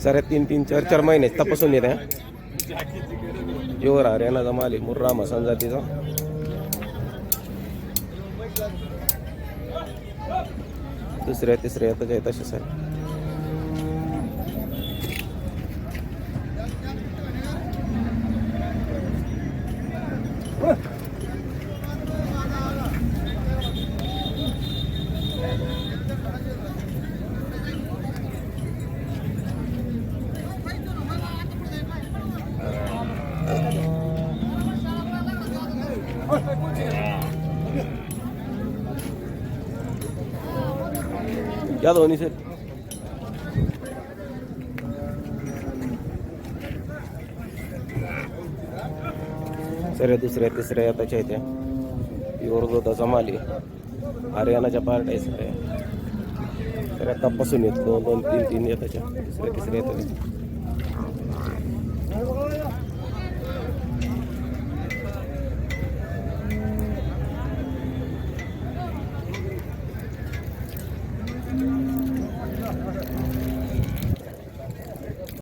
साऱ्या 3-4 महिने तपासून येते. प्युअर हरियाणाचा माल आहे, मुर्रा मसान जातीचा. दुसऱ्या तिसऱ्या येतात आहे तसेच आहे. क्या दोन्ही सर सर दुसऱ्या तिसऱ्या येताच्या आहेत. प्युअर दुधाचा माल आहे, हरियाणाच्या पार्ट आहे सगळ्या. तर तपासून येत 2-2, 3-3 येताच्या, तिसऱ्या येतात.